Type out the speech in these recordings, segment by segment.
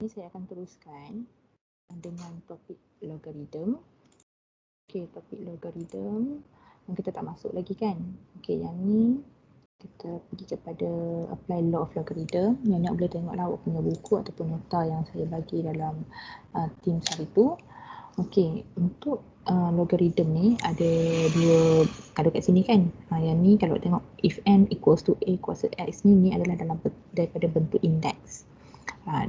Ini saya akan teruskan dengan topik logaritm. Okey, topik logaritm yang kita tak masuk lagi kan. Okey, yang ni kita pergi kepada apply law of logarithm. Yang nak boleh tengoklah awak punya buku ataupun nota yang saya bagi dalam Teams hari tu. Okey, untuk logarithm ni ada dua, kalau kat sini kan, yang ni kalau tengok if n equals to a kuasa x ni adalah dalam daripada bentuk indeks.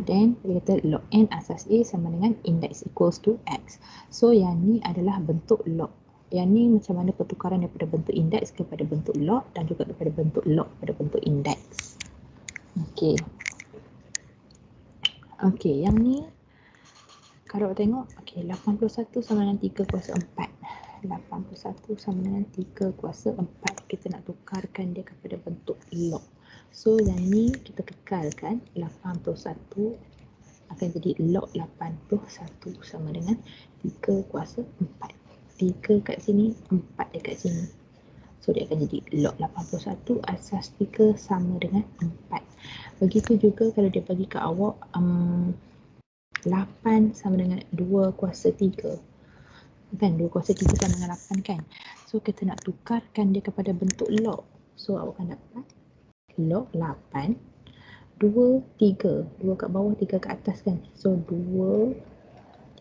Then dia kata log n asas a sama dengan index equals to x. So yang ni adalah bentuk log. Yang ni macam mana pertukaran daripada bentuk indeks kepada bentuk log dan juga daripada bentuk log kepada bentuk indeks. Okey. Okey, yang ni kalau tengok, okey, 81 sama dengan 3 kuasa 4. 81 sama dengan 3 kuasa 4. Kita nak tukarkan dia kepada bentuk log. So yang ni kita kekalkan 81 akan jadi log 81 sama dengan 3 kuasa 4. 3 kat sini, 4 dekat sini. So dia akan jadi log 81 asas 3 sama dengan 4. Begitu juga kalau dia bagi ke awak 8 sama dengan 2 kuasa 3. Kan 2 kuasa 3 sama dengan 8 kan. So kita nak tukarkan dia kepada bentuk log. So awak akan dapat log 8 2, 3. 2 kat bawah, 3 kat atas kan. So 2,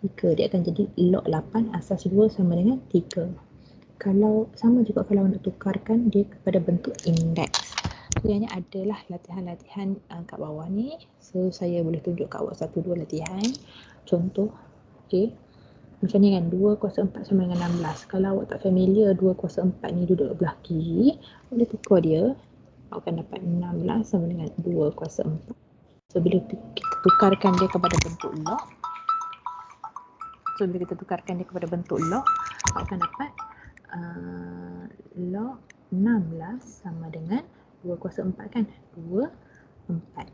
3. Dia akan jadi log 8 asas 2 sama dengan 3. Kalau sama juga kalau nak tukarkan dia kepada bentuk indeks. So yang ni adalah latihan-latihan kat bawah ni. So saya boleh tunjuk kat awak 1-2 latihan. Contoh, okey. Macam ni kan, 2 kuasa 4 sama dengan 16. Kalau awak tak familiar 2 kuasa 4 ni duduk belah kiri, boleh tukar dia. Awak akan dapat 16 sama dengan 2 kuasa 4. So bila kita tukarkan dia kepada bentuk log, awak akan dapat log 16 sama dengan 2 kuasa 4 kan. 2, 4.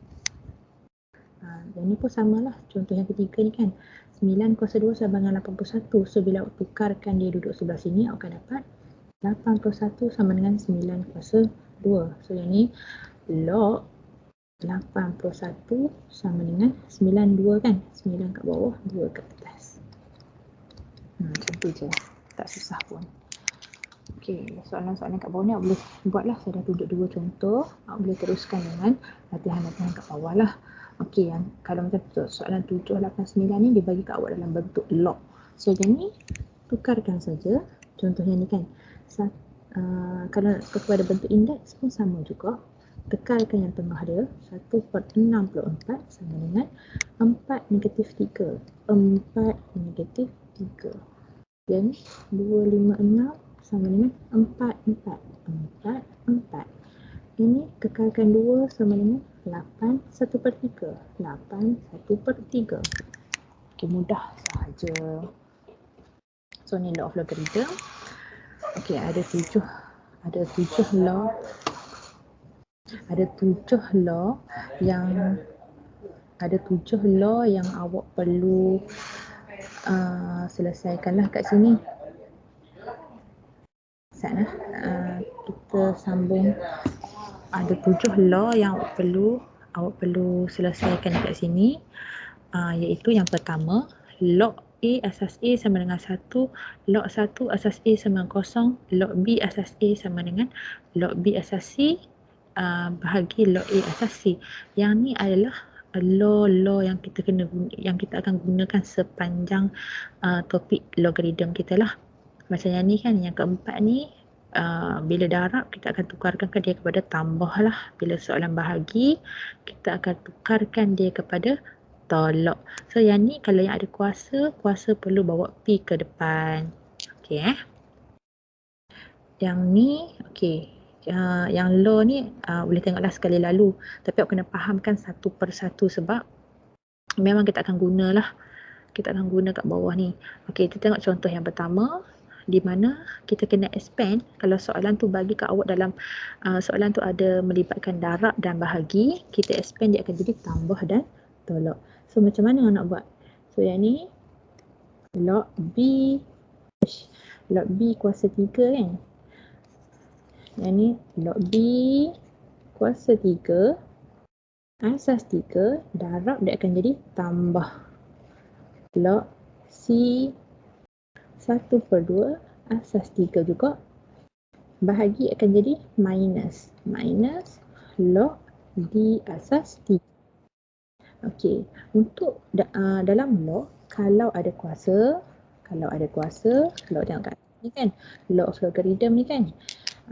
Yang ni pun samalah. Contoh yang ketiga ni kan. 9 kuasa 2 sama dengan 81. So bila awak tukarkan dia duduk sebelah sini, awak akan dapat 81 sama dengan 9 kuasa 2. So yang ni log 81 sama dengan 92 kan. 9 kat bawah, 2 kat atas. Macam tu je. Tak susah pun. Okey, soalan-soalan kat bawah ni awak boleh buatlah. Saya dah tunjuk 2 contoh. Awak boleh teruskan dengan latihan-latihan kat bawah lah. Okey, yang kalau macam soalan 7, 8, 9 ni dia bagi kat awak dalam bentuk log. So yang ni tukarkan saja. Contohnya ni kan. Kalau nak tukar kepada bentuk indeks pun sama juga. Tekalkan yang tengah dia. 1/64 sama dengan 4 negatif 3. 4 negatif 3. Dan 256 sama dengan 4, 4. 4, 4. Ini kekalkan 2 sama dengan 8, 1/3. 8, 1/3. Okey, mudah sahaja. So ni law of logarithm. Okey, ada 7 law. Ada 7 law yang awak perlu selesaikanlah kat sini. Kita sambung. Ada 7 law yang awak perlu selesaikan kat sini. Iaitu yang pertama, log A asas A sama dengan 1, log 1 asas A sama dengan 0, log B asas A sama dengan log B asas C bahagi log A asas C. Yang ni adalah law yang kita akan gunakan sepanjang topik logaritm kita lah. Macam yang ni kan, yang keempat ni bila darab kita akan tukarkan dia kepada tambah lah. Bila soalan bahagi kita akan tukarkan dia kepada tolak. So yang ni kalau yang ada kuasa perlu bawa P ke depan. Okey Yang ni yang law ni boleh tengoklah sekali lalu. Tapi awak kena fahamkan satu persatu sebab memang kita akan guna kat bawah ni. Okey, kita tengok contoh yang pertama di mana kita kena expand. Kalau soalan tu bagi kat awak dalam soalan tu ada melibatkan darab dan bahagi, kita expand dia akan jadi tambah dan tolak. So macam mana nak buat? So yang ni log B kuasa 3 kan. Yang ni log B kuasa 3 asas 3, darab dia akan jadi tambah log C 1/2 asas 3 juga. Bahagi akan jadi minus log D asas 3. Okey, untuk dalam log, kalau ada kuasa, log tengok kat ni kan, law of logarithm ni kan.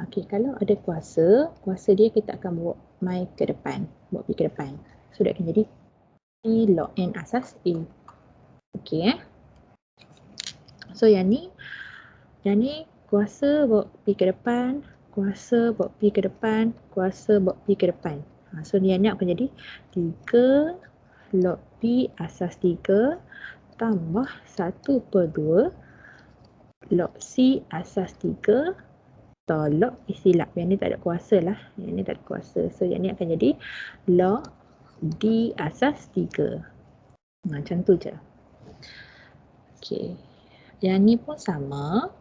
Okey, kalau ada kuasa dia kita akan bawa pergi ke depan. So dia akan jadi P log N asas A. Okey So yang ni kuasa bawa pergi ke depan, kuasa bawa pergi ke depan, kuasa bawa pergi ke depan. So ni akan jadi 3 log P asas 3 tambah 1/2 log C asas 3 tolak silap. Yang ni tak ada kuasa lah. So yang ni akan jadi log D asas 3. Macam tu je. Okey. Yang ni pun sama.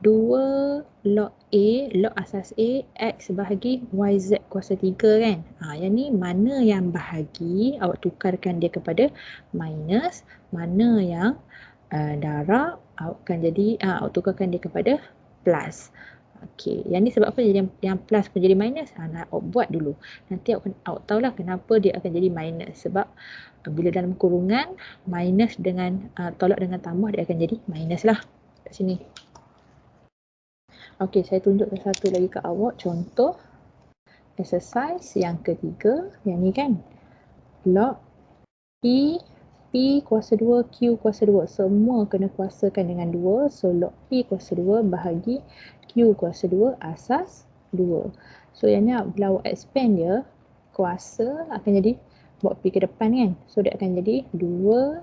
2 log A, log asas A, X bahagi YZ kuasa 3 kan. Yang ni mana yang bahagi, awak tukarkan dia kepada minus. Mana yang darab, awak tukarkan dia kepada plus. Okey, yang ni sebab apa jadi yang plus pun jadi minus? Nak awak buat dulu. Nanti awak tahulah kenapa dia akan jadi minus. Sebab bila dalam kurungan, minus dengan tolak dengan tambah, dia akan jadi minus lah. Kat sini. Okey, saya tunjukkan satu lagi ke awak. Contoh exercise yang ketiga. Yang ni kan. Log P kuasa 2, Q kuasa 2. Semua kena kuasakan dengan 2. So, log P kuasa 2 bahagi Q kuasa 2 asas 2. So, yang ni bila awak expand dia, kuasa akan jadi bawa P ke depan kan. So, dia akan jadi 2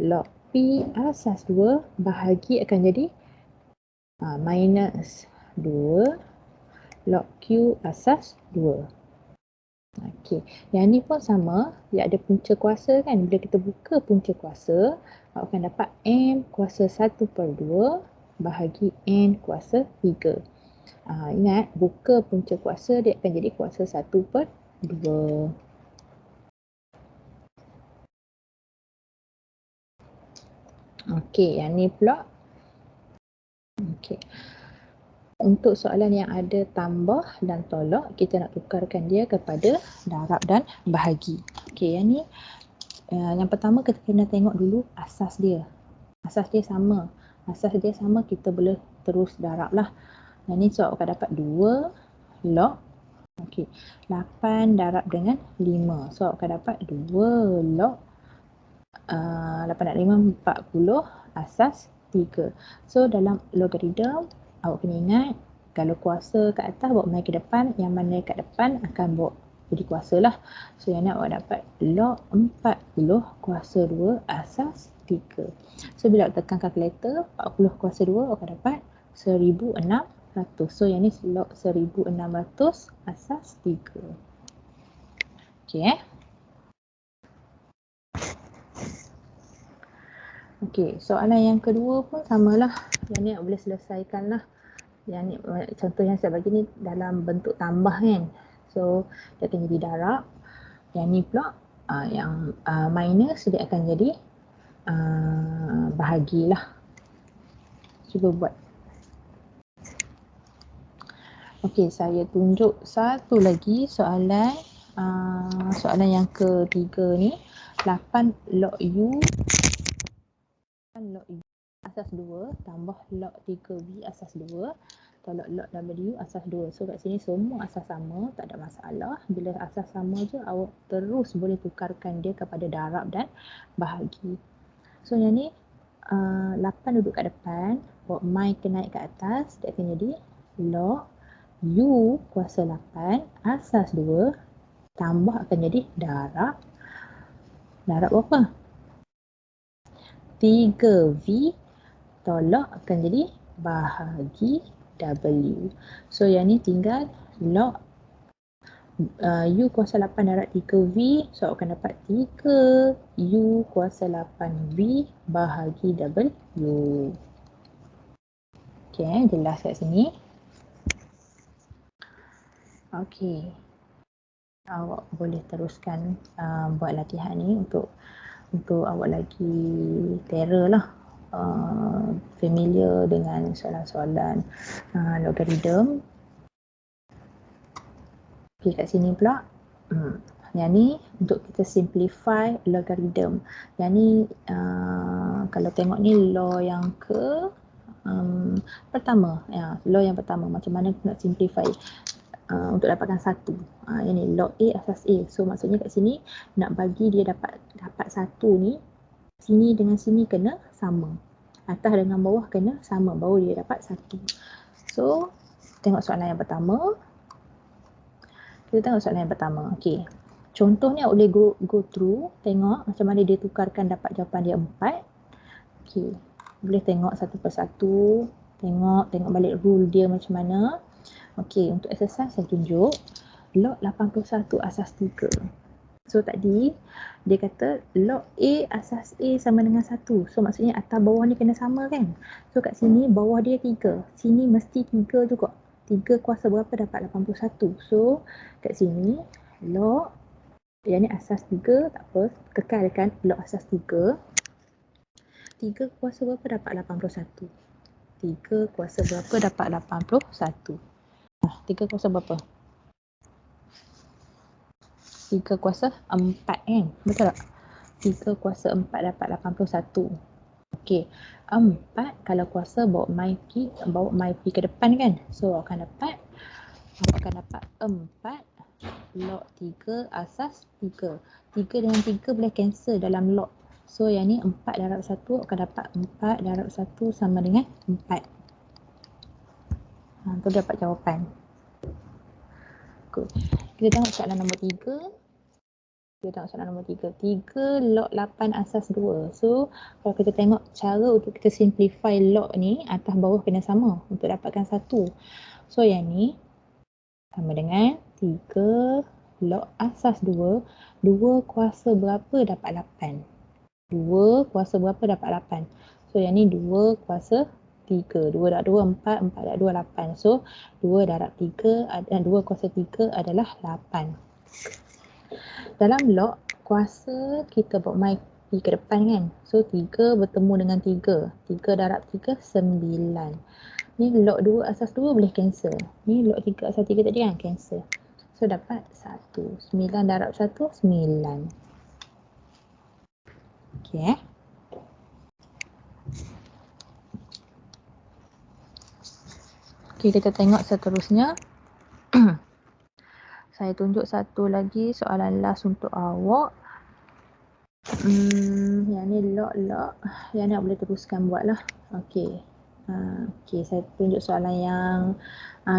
log P asas 2 bahagi akan jadi minus 2 log Q asas 2. Okey, yang ni pun sama, dia ada punca kuasa kan. Bila kita buka punca kuasa, awak akan dapat M kuasa 1/2 bahagi N kuasa 3. Ingat, buka punca kuasa dia akan jadi kuasa 1/2. Okey, yang ni pula. Okey. Untuk soalan yang ada tambah dan tolak, kita nak tukarkan dia kepada darab dan bahagi. Okey, yang ni yang pertama kita kena tengok dulu asas dia. Asas dia sama, kita boleh terus darab lah. Yang ni so awak akan dapat 2 log 8 darab dengan 5. So awak akan dapat 2 log 8 darab 5, 40 asas 3. So dalam logarithm, awak kena ingat kalau kuasa kat atas bawa main ke depan, yang mana kat depan akan bawa jadi kuasa lah. So yang ni awak dapat log 40 kuasa 2 asas 3. So bila awak tekan kalkulator, 40 kuasa 2 awak akan dapat 1600. So yang ni log 1600 asas 3. Okey Okey, soalan yang kedua pun samalah. Yang ni awak boleh selesaikan lah. Yang ni contoh yang saya bagi ni dalam bentuk tambah kan. So dia akan jadi darab. Yang ni pula yang minus dia akan jadi bahagilah. Cuba buat. Okey, saya tunjuk satu lagi soalan. Soalan yang ketiga ni 8 log U asas 2 tambah log 3V asas 2 tolak log W asas 2. So kat sini semua asas sama, tak ada masalah. Bila asas sama je, awak terus boleh tukarkan dia kepada darab dan bahagi. So yang ni 8 duduk kat depan, bawa mai ke naik ke atas, dia akan jadi log U kuasa 8 asas 2 tambah akan jadi darab berapa? 3V tolak akan jadi bahagi W. So yang ni tinggal log U kuasa 8 darab 3V. So awak akan dapat 3U kuasa 8V bahagi W. Okay, jelas kat sini. Okay. awak boleh teruskan buat latihan ni untuk awak lagi terror lah, familiar dengan soalan-soalan logarithm. Okay, kat sini pula yang ni untuk kita simplify logarithm. Yang ni kalau tengok ni law yang pertama, law yang pertama, macam mana nak simplify untuk dapatkan satu. Yang ni log A asas A. So maksudnya kat sini nak bagi dia dapat satu ni, sini dengan sini kena sama, atas dengan bawah kena sama, baru dia dapat satu. So tengok soalan yang pertama. Kita tengok soalan yang pertama. Okey. Contohnya boleh go through, tengok macam mana dia tukarkan dapat jawapan dia 4. Okey. Boleh tengok satu persatu, tengok balik rule dia macam mana. Okey, untuk exercise saya tunjuk log 81 asas 3. So tadi dia kata log A asas A sama dengan 1. So maksudnya atas bawah ni kena sama kan? So kat sini bawah dia 3. Sini mesti 3 juga. 3 kuasa berapa dapat 81. So kat sini log, yang ni asas 3, tak apa, kekalkan log asas 3. 3 kuasa berapa dapat 81. 3 kuasa berapa dapat 81. 3 kuasa berapa? 3 kuasa 4 kan? Betul tak? 3 kuasa 4 dapat 81. Okey. 4 kalau kuasa bawa my pi ke depan kan? So awak akan dapat 4 log 3 asas 3. 3 dengan 3 boleh cancel dalam log. So yang ni 4 darab 1 akan dapat 4 darab 1 sama dengan 4. Tu dapat jawapan. Good. Kita tengok soalan nombor 3. Kita tengok soalan nombor 3. 3 log 8 asas 2. So kalau kita tengok cara untuk kita simplify log ni, atas bawah kena sama untuk dapatkan 1. So yang ni sama dengan 3 log asas 2. 2 kuasa berapa dapat 8. 2 kuasa berapa dapat 8. So yang ni 2 kuasa 3. 2 darab 2, 4. 4 darab 2, 8. So 2 darab 3 dan 2 kuasa 3 adalah 8. Dalam log, kuasa kita bawa my pi ke depan kan. So 3 bertemu dengan 3. 3 darab 3, 9. Ni log 2 asas 2 boleh cancel. Ni log 3 asas 3 tadi kan, cancel. So dapat 1. 9 darab 1, 9. Okay. Okay, kita tengok seterusnya. Saya tunjuk satu lagi soalan last untuk awak. Yang ni log. Yang ni boleh teruskan buat lah. Okay. Okay, saya tunjuk soalan yang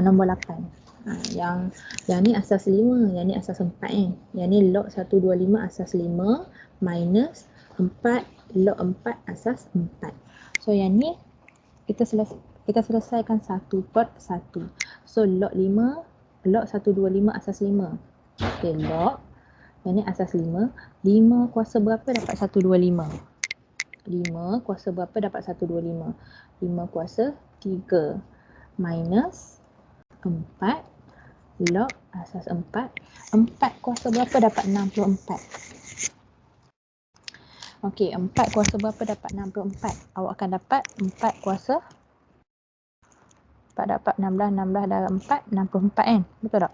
nombor 8. Yang ni asas 5, yang ni asas 4 kan. Yang ni log 125 asas 5 minus 4 log 4 asas 4. So yang ni kita selesaikan satu per satu. So log 125 asas 5. Okay, log. Yang ni asas 5. 5 kuasa berapa dapat 125? 5 kuasa berapa dapat 125? 5 kuasa 3 minus 4 log asas 4. 4 kuasa berapa dapat 64? Okey, 4 kuasa berapa dapat 64? Awak akan dapat 4 kuasa 4 dapat 16, 16 darab 4, 64 kan? Betul tak?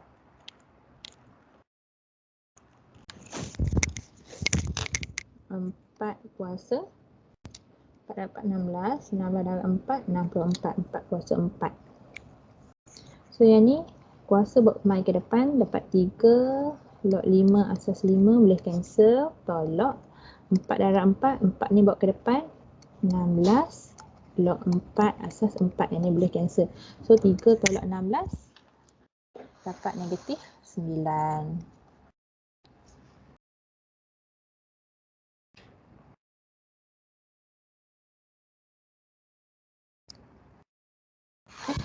Empat kuasa 4 dapat 16, 16 darab 4, 64. 4 kuasa 4. So yang ni kuasa bawa my ke depan, dapat 3 log 5 asas 5 boleh cancel, tolak 4 darab 4, 4 ni bawa ke depan, 16 log 4 asas 4, yang ni boleh cancel. So 3 tolak 16 dapat negatif 9.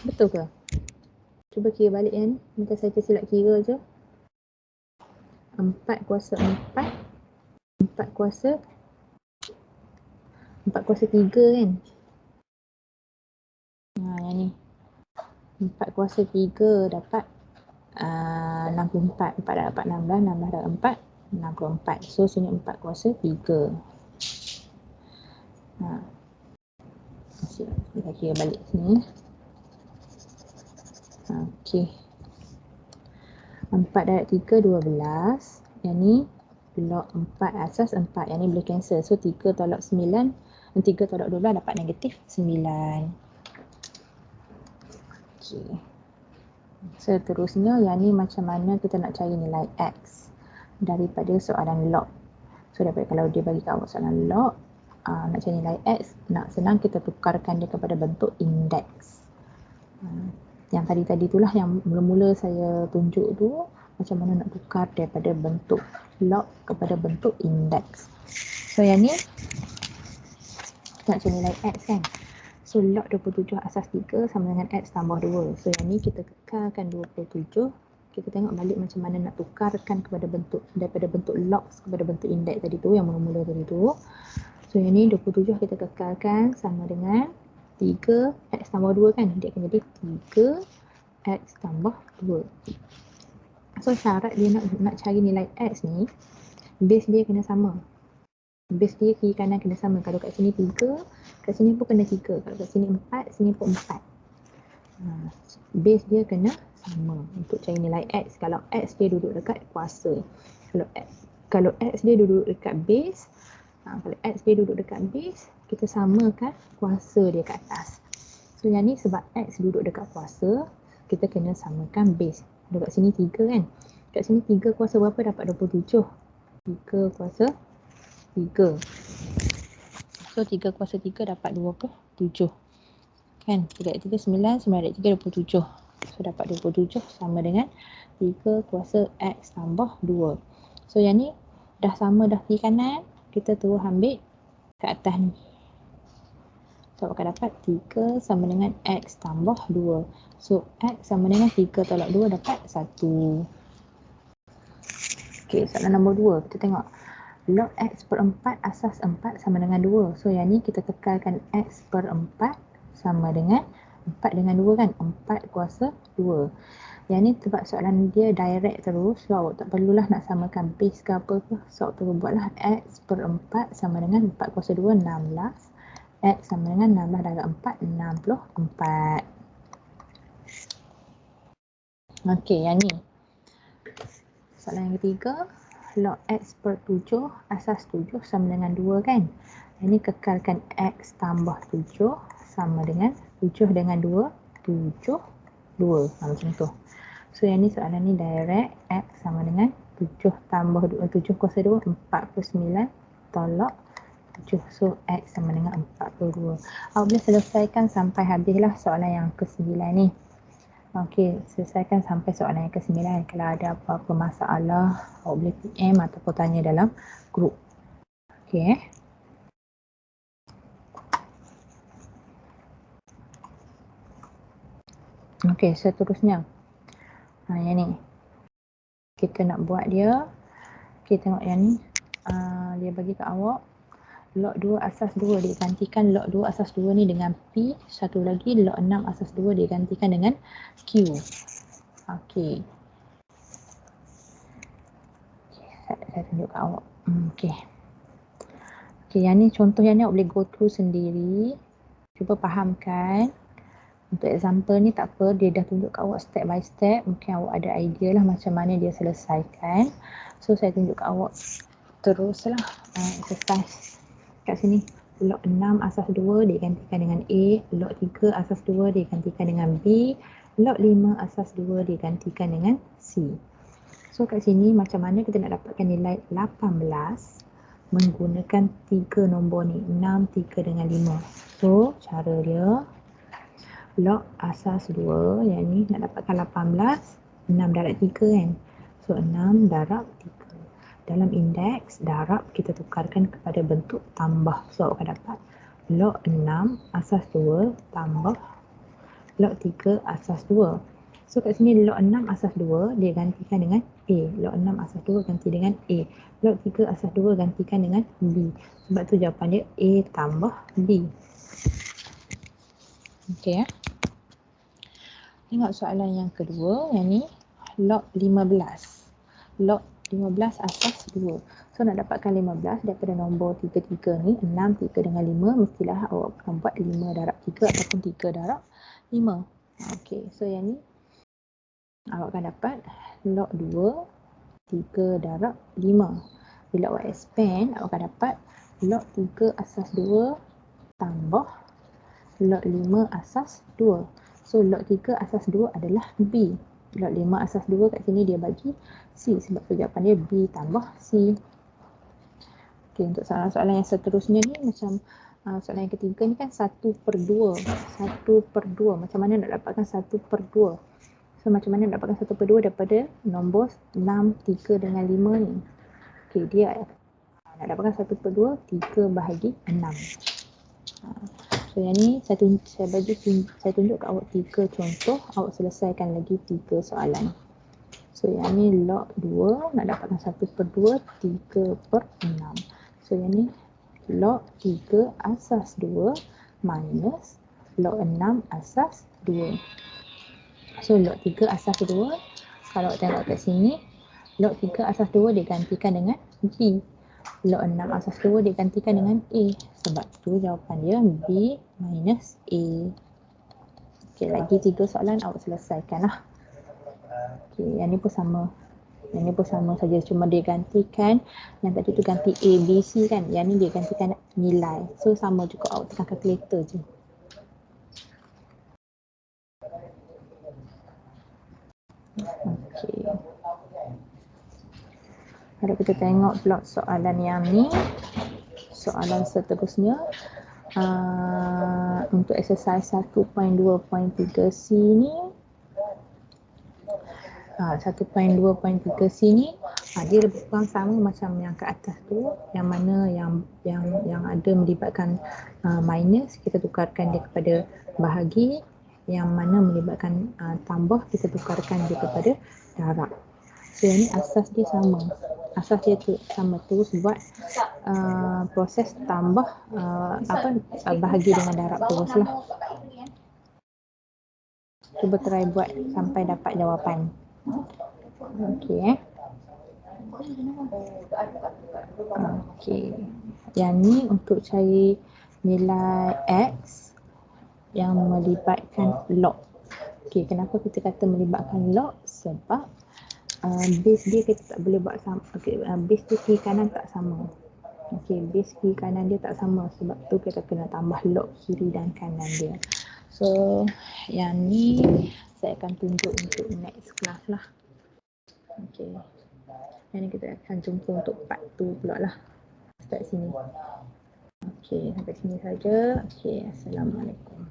Betul ke? Cuba kira balik yang ni. Minta saya tersilap kira je. 4 kuasa 4. 4 kuasa 3 kan? Yang ni 4 kuasa 3 dapat 64. 4 dah dapat 16, 16 dah 4, 64. So sini 4 kuasa 3. Kita kira balik sini. Okey. 4 darab 3, 12. Yang ni log 4 asas 4. Yang ni boleh cancel. So 3 tolak 9, 3 tolak 12 dapat negatif 9. Okey. Seterusnya, yang ni macam mana kita nak cari nilai X daripada soalan log. So daripada kalau dia bagi kat awak soalan log, nak cari nilai X, nak senang kita tukarkan dia kepada bentuk indeks. Yang tadi-tadi itulah yang mula-mula saya tunjuk tu, macam mana nak tukar daripada bentuk log kepada bentuk indeks. So yang ni kita nak cari nilai X kan. So log 27 asas 3 sama dengan X tambah 2. So yang ni kita kekalkan 27. Kita tengok balik macam mana nak tukarkan kepada bentuk, daripada bentuk log kepada bentuk indeks tadi tu, yang mula-mula tadi tu. So yang ni 27 kita kekalkan sama dengan 3 X tambah 2 kan. Dia akan jadi 3 X tambah 2. So syarat dia nak cari nilai X ni, base dia kena sama. Base dia kiri kanan kena sama. Kalau kat sini 3, kat sini pun kena 3. Kalau kat sini 4, sini pun 4. Base dia kena sama untuk cari nilai X. Kalau X dia duduk dekat kuasa. Kalau X dia duduk dekat base, kalau X dia duduk dekat base, kita samakan kuasa dia kat atas. So yang ni sebab X duduk dekat kuasa, kita kena samakan base. Kalau kat sini 3 kan. Kat sini 3 kuasa berapa dapat 27. 3 kuasa 3. So 3 kuasa 3 dapat 27. Kan? 3 3 9, 9 3 27. So dapat 27 sama dengan 3 kuasa X tambah 2. So yang ni dah sama dah kiri kanan, kita terus ambil kat atas ni. So akan dapat 3 sama dengan X tambah 2. So X sama dengan 3 tolak 2 dapat 1. Okey, soalan nombor 2. Kita tengok. Log X per 4 asas 4 sama dengan 2. So yang ni kita tekalkan X per 4 sama dengan 4 dengan 2 kan. 4 kuasa 2. Yang ni sebab soalan dia direct terus. So awak tak perlulah nak samakan base ke apa ke. So awak terus buatlah X per 4 sama dengan 4 kuasa 2, 16. X sama dengan 16 darab 4, 64. Okey, yang ni. Soalan yang ketiga. Log X per 7 asas 7 sama dengan 2 kan. Yang ni kekalkan X tambah 7 sama dengan 7 dengan 2, 7, 2. Macam tu. So yang ni soalan ni direct. X sama dengan 7 tambah 2, 7 kuasa 2, 49 tolak 7. So X sama dengan 42. Awak boleh selesaikan sampai habislah soalan yang ke-9 ni. Okey, selesaikan sampai soalan yang ke-9. Kalau ada apa-apa masalah, awak boleh PM ataupun tanya dalam grup. Okey. Okey, seterusnya. Yang ni. Kita nak buat dia. Okey, tengok yang ni. Dia bagi kat awak. Log 2 asas 2 digantikan log 2 asas 2 ni dengan P. Satu lagi log 6 asas 2 digantikan dengan Q. Okey. Saya tunjuk kat awak. Okey. Okey, yang ni contoh yang ni awak boleh go through sendiri. Cuba fahamkan. Untuk example ni tak apa, dia dah tunjuk kat awak step by step. Mungkin awak ada idea lah macam mana dia selesaikan. So saya tunjuk kat awak teruslah exercise. Kat sini log 6 asas 2 digantikan dengan A, log 3 asas 2 digantikan dengan B, log 5 asas 2 digantikan dengan C. So kat sini macam mana kita nak dapatkan nilai 18 menggunakan 3 nombor ni, 6, 3 dengan 5. So cara dia log asas 2 yang ni nak dapatkan 18, 6 darab 3 kan. So 6 darab 3. Dalam indeks, darab kita tukarkan kepada bentuk tambah. So awak akan dapat log 6 asas 2 tambah log 3 asas 2. So kat sini log 6 asas 2 dia gantikan dengan A. Log 6 asas 2 ganti dengan A. Log 3 asas 2 gantikan dengan B. Sebab tu jawapan dia A tambah B. Okey ya. Tengok soalan yang kedua, yang ni log 15. Log 15 asas 2. So nak dapatkan 15 daripada nombor 33 ni, 6, 3 dengan 5, mestilah awak akan buat 5 darab 3 ataupun 3 darab 5. Okey, so yang ni awak akan dapat log 2, 3 darab 5. Bila awak expand, awak akan dapat log 3 asas 2 tambah log 5 asas 2. So log 3 asas 2 adalah B. Log 5 asas 2 kat sini dia bagi C. Sebab tu jawapan dia B tambah C. Okey, untuk soalan-soalan yang seterusnya ni macam soalan yang ketiga ni kan 1/2. 1/2. Macam mana nak dapatkan 1/2? So macam mana nak dapatkan 1/2 daripada nombor 6, 3 dengan 5 ni? Okey, dia nak dapatkan 1/2, 3 bahagi 6. So yang ni saya tunjuk kat awak 3 contoh, awak selesaikan lagi 3 soalan. So yang ni log 2 nak dapatkan 1/2, 3/6. So yang ni log 3 asas 2 minus log 6 asas 2. So log 3 asas 2, kalau awak tengok kat sini, log 3 asas 2 digantikan dengan B. Log 6 asas 2 digantikan dengan A. Sebab tu jawapan dia B minus A. Okey, lagi 3 soalan awak selesaikan lah. Okey, yang ni pun sama. Yang ni pun sama saja, cuma dia gantikan, yang tadi tu ganti A, B, C kan. Yang ni dia gantikan nilai. So sama juga, awak tekan calculator je. Okey. Kalau kita tengok pula soalan yang ni, soalan seterusnya, untuk exercise 1.2.3C ni, 1.2.3C ni dia lebih kurang sama macam yang kat atas tu, yang mana yang ada melibatkan minus, kita tukarkan dia kepada bahagi, yang mana melibatkan tambah, kita tukarkan dia kepada darab. So yang ni asas dia sama. Asas dia tu sama, terus buat proses tambah bahagi dengan darab teruslah. Cuba try buat sampai dapat jawapan. Okey. Okey. Yang ni untuk cari nilai X yang melibatkan log. Okey, kenapa kita kata melibatkan log? Sebab base dia kita tak boleh buat sama. Okay, base dia kiri kanan tak sama. Okey, base kiri kanan dia tak sama, sebab tu kita kena tambah log kiri dan kanan dia. So yang ni saya akan tunjuk untuk next class lah. Okey, yang ni kita akan jumpa untuk part 2 pula lah. Start sini. Okey, sampai sini saja. Okey, Assalamualaikum.